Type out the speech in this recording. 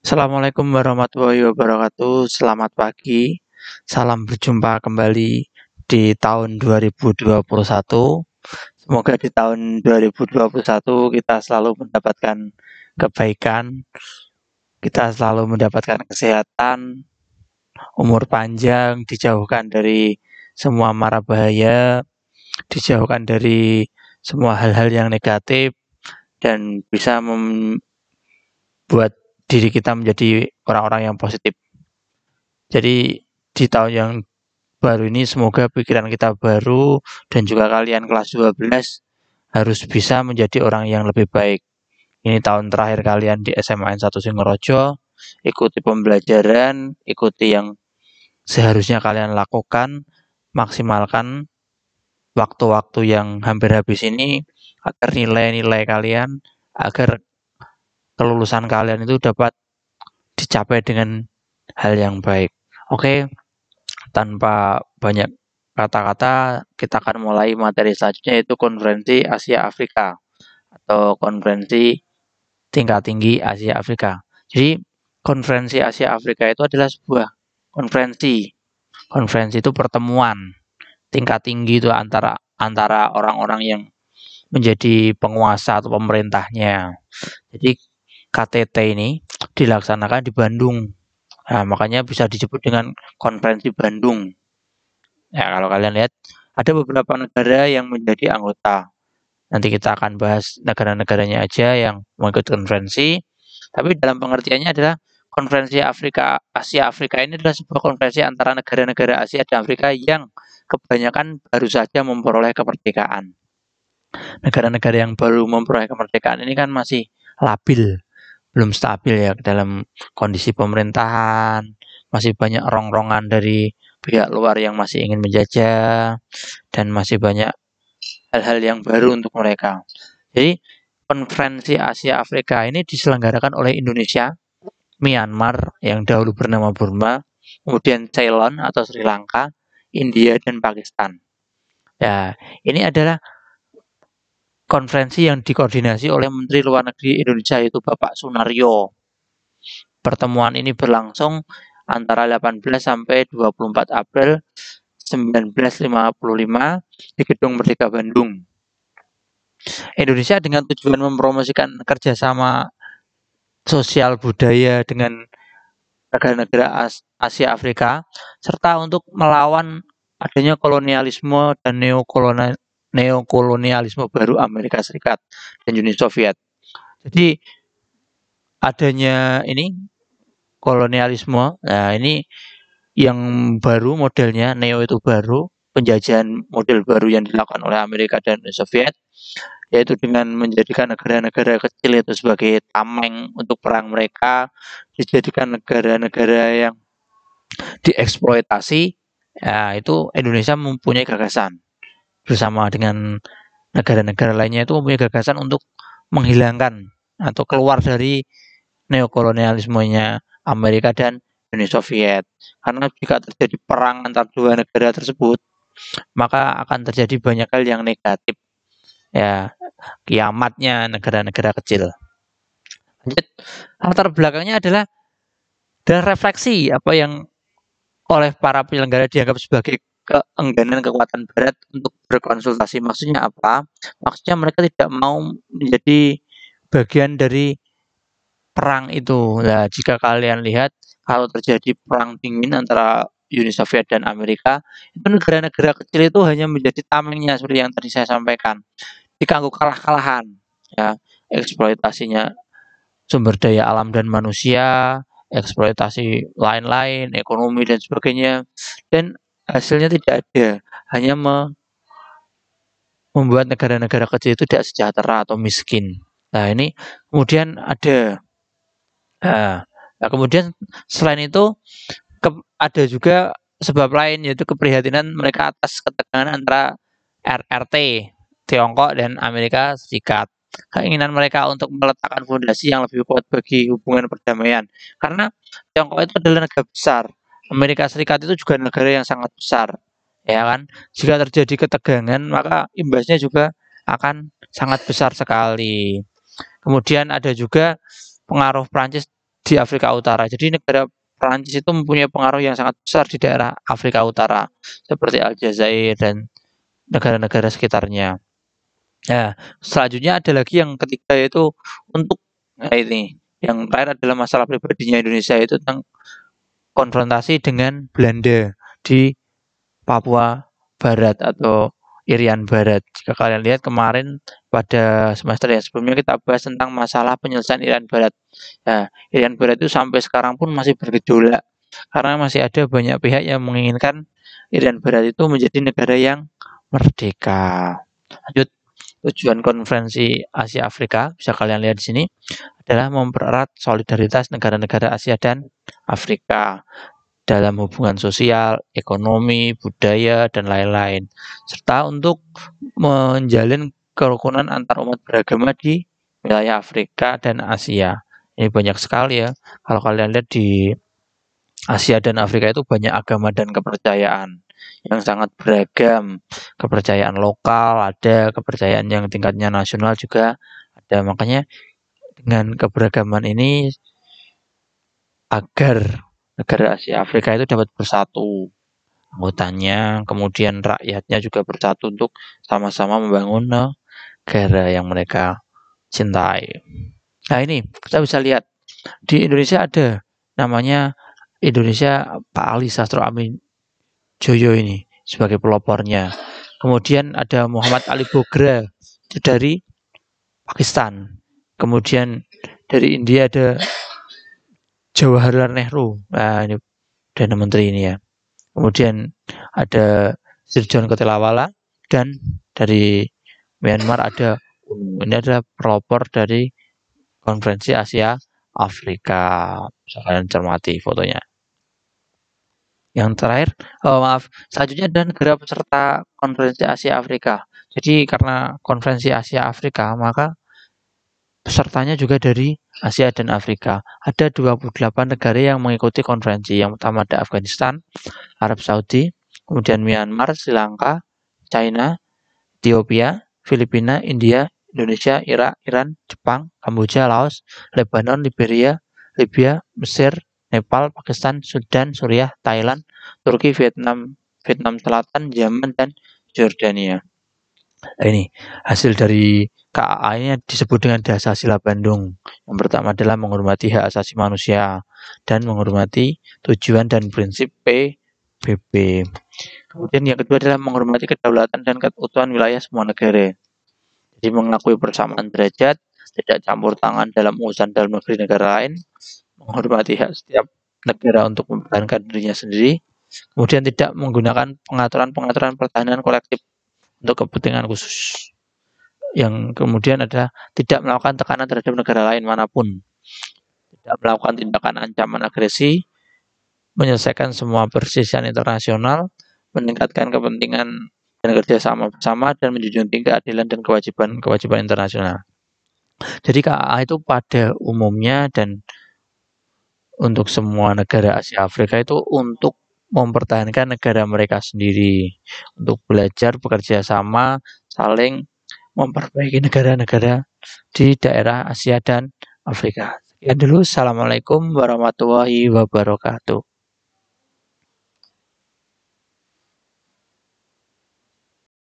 Assalamualaikum warahmatullahi wabarakatuh. Selamat pagi. Salam berjumpa kembali di tahun 2021. Semoga di tahun 2021 kita selalu mendapatkan kebaikan, kita selalu mendapatkan kesehatan, umur panjang, dijauhkan dari semua mara bahaya, dijauhkan dari semua hal-hal yang negatif, dan bisa membuat diri kita menjadi orang-orang yang positif. Jadi di tahun yang baru ini semoga pikiran kita baru dan juga kalian kelas 12 harus bisa menjadi orang yang lebih baik. Ini tahun terakhir kalian di SMA N1 Singorojo, ikuti pembelajaran, ikuti yang seharusnya kalian lakukan, maksimalkan waktu-waktu yang hampir habis ini agar nilai-nilai kalian, agar kelulusan kalian itu dapat dicapai dengan hal yang baik. Oke, tanpa banyak kata-kata, kita akan mulai materi selanjutnya yaitu konferensi Asia Afrika atau konferensi tingkat tinggi Asia Afrika. Jadi konferensi Asia Afrika itu adalah sebuah konferensi. Konferensi itu pertemuan tingkat tinggi itu antara orang-orang yang menjadi penguasa atau pemerintahnya. Jadi KTT ini dilaksanakan di Bandung. Nah, makanya bisa disebut dengan konferensi Bandung. Ya, kalau kalian lihat ada beberapa negara yang menjadi anggota. Nanti kita akan bahas negara-negaranya aja yang mau ikut konferensi. Tapi dalam pengertiannya adalah konferensi Asia Afrika ini adalah sebuah konferensi antara negara-negara Asia dan Afrika yang kebanyakan baru saja memperoleh kemerdekaan. Negara-negara yang baru memperoleh kemerdekaan ini kan masih labil, belum stabil ya dalam kondisi pemerintahan, masih banyak rongrongan dari pihak luar yang masih ingin menjajah, dan masih banyak hal-hal yang baru untuk mereka. Jadi konferensi Asia Afrika ini diselenggarakan oleh Indonesia, Myanmar yang dahulu bernama Burma, kemudian Ceylon atau Sri Lanka, India, dan Pakistan. Ya, ini adalah konferensi yang dikoordinasi oleh Menteri Luar Negeri Indonesia yaitu Bapak Sunario. Pertemuan ini berlangsung antara 18 sampai 24 April 1955 di Gedung Merdeka Bandung. Indonesia dengan tujuan mempromosikan kerjasama sosial budaya dengan negara-negara Asia Afrika serta untuk melawan adanya kolonialisme dan neokolonialisme baru Amerika Serikat dan Uni Soviet. Jadi adanya ini kolonialisme, nah ini yang baru modelnya, neo itu baru, penjajahan model baru yang dilakukan oleh Amerika dan Uni Soviet, yaitu dengan menjadikan negara-negara kecil itu sebagai tameng untuk perang mereka, dijadikan negara-negara yang dieksploitasi. Ya, itu Indonesia mempunyai gagasan bersama dengan negara-negara lainnya itu mempunyai gagasan untuk menghilangkan atau keluar dari neokolonialismenya Amerika dan Uni Soviet. Karena jika terjadi perang antar dua negara tersebut, maka akan terjadi banyak hal yang negatif. Ya, kiamatnya negara-negara kecil. Lanjut, latar belakangnya adalah dan refleksi apa yang oleh para penyelenggara dianggap sebagai keengganan kekuatan Barat untuk berkonsultasi. Maksudnya apa? Maksudnya mereka tidak mau menjadi bagian dari perang itu. Nah, jika kalian lihat kalau terjadi perang dingin antara Uni Soviet dan Amerika, itu negara-negara kecil itu hanya menjadi tamengnya seperti yang tadi saya sampaikan. Diganggu kalah-kalahan, ya, eksploitasinya sumber daya alam dan manusia, eksploitasi lain-lain, ekonomi dan sebagainya, dan hasilnya tidak ada, hanya membuat negara-negara kecil itu tidak sejahtera atau miskin. Nah ini kemudian ada Nah, kemudian selain itu ada juga sebab lain yaitu keprihatinan mereka atas ketegangan antara RRT Tiongkok dan Amerika Serikat. Keinginan mereka untuk meletakkan fondasi yang lebih kuat bagi hubungan perdamaian. Karena Tiongkok itu adalah negara besar, Amerika Serikat itu juga negara yang sangat besar, ya kan? Jika terjadi ketegangan, maka imbasnya juga akan sangat besar sekali. Kemudian ada juga pengaruh Prancis di Afrika Utara. Jadi negara Perancis itu mempunyai pengaruh yang sangat besar di daerah Afrika Utara seperti Aljazair dan negara-negara sekitarnya. Nah, selanjutnya ada lagi yang ketiga yaitu untuk ini yang terakhir adalah masalah pribadinya Indonesia itu tentang konfrontasi dengan Belanda di Papua Barat atau Irian Barat. Jika kalian lihat kemarin pada semester yang sebelumnya kita bahas tentang masalah penyelesaian Irian Barat. Nah, Irian Barat itu sampai sekarang pun masih bergejolak karena masih ada banyak pihak yang menginginkan Irian Barat itu menjadi negara yang merdeka. Lanjut, tujuan konferensi Asia Afrika bisa kalian lihat di sini adalah mempererat solidaritas negara-negara Asia dan Afrika dalam hubungan sosial, ekonomi, budaya, dan lain-lain, serta untuk menjalin kerukunan antar umat beragama di wilayah Afrika dan Asia. Ini banyak sekali ya. Kalau kalian lihat di Asia dan Afrika itu banyak agama dan kepercayaan yang sangat beragam. Kepercayaan lokal ada, kepercayaan yang tingkatnya nasional juga ada. Makanya dengan keberagaman ini agar negara Asia Afrika itu dapat bersatu anggotanya, kemudian rakyatnya juga bersatu untuk sama-sama membangun negara yang mereka cintai. Nah ini kita bisa lihat di Indonesia ada namanya Indonesia Pak Ali Sastro Amin Joyo ini sebagai pelopornya. Kemudian ada Muhammad Ali Bogra dari Pakistan. Kemudian dari India ada Jawaharlal Nehru. Nah ini Perdana Menteri ini ya. Kemudian ada Sir John Kotelawala dan dari Myanmar ada ini adalah pelopor dari konferensi Asia Afrika. Bisa kalian cermati fotonya. Yang terakhir, selanjutnya ada negara peserta konferensi Asia Afrika. Jadi karena konferensi Asia Afrika, maka pesertanya juga dari Asia dan Afrika. Ada 28 negara yang mengikuti konferensi. Yang pertama ada Afghanistan, Arab Saudi, kemudian Myanmar, Sri Lanka, China, Ethiopia, Filipina, India, Indonesia, Irak, Iran, Jepang, Kamboja, Laos, Lebanon, Liberia, Libya, Mesir, Nepal, Pakistan, Sudan, Suriah, Thailand, Turki, Vietnam, Vietnam Selatan, Yaman, dan Jordania. Nah, ini hasil dari KAA ini disebut dengan Dasar Sila Bandung. Yang pertama adalah menghormati hak asasi manusia dan menghormati tujuan dan prinsip PBB. Kemudian yang kedua adalah menghormati kedaulatan dan keutuhan wilayah semua negara. Jadi mengakui persamaan derajat, tidak campur tangan dalam urusan dalam negeri negara lain, menghormati hak setiap negara untuk mempertahankan dirinya sendiri, kemudian tidak menggunakan pengaturan-pengaturan pertahanan kolektif untuk kepentingan khusus. Yang kemudian adalah tidak melakukan tekanan terhadap negara lain manapun, tidak melakukan tindakan ancaman agresi, menyelesaikan semua perselisihan internasional, meningkatkan kepentingan dan kerjasama bersama, dan menjunjung tinggi keadilan dan kewajiban internasional. Jadi KAA itu pada umumnya dan untuk semua negara Asia Afrika itu untuk mempertahankan negara mereka sendiri, untuk belajar bekerja sama, saling memperbaiki negara-negara di daerah Asia dan Afrika. Sekian dulu, assalamualaikum warahmatullahi wabarakatuh.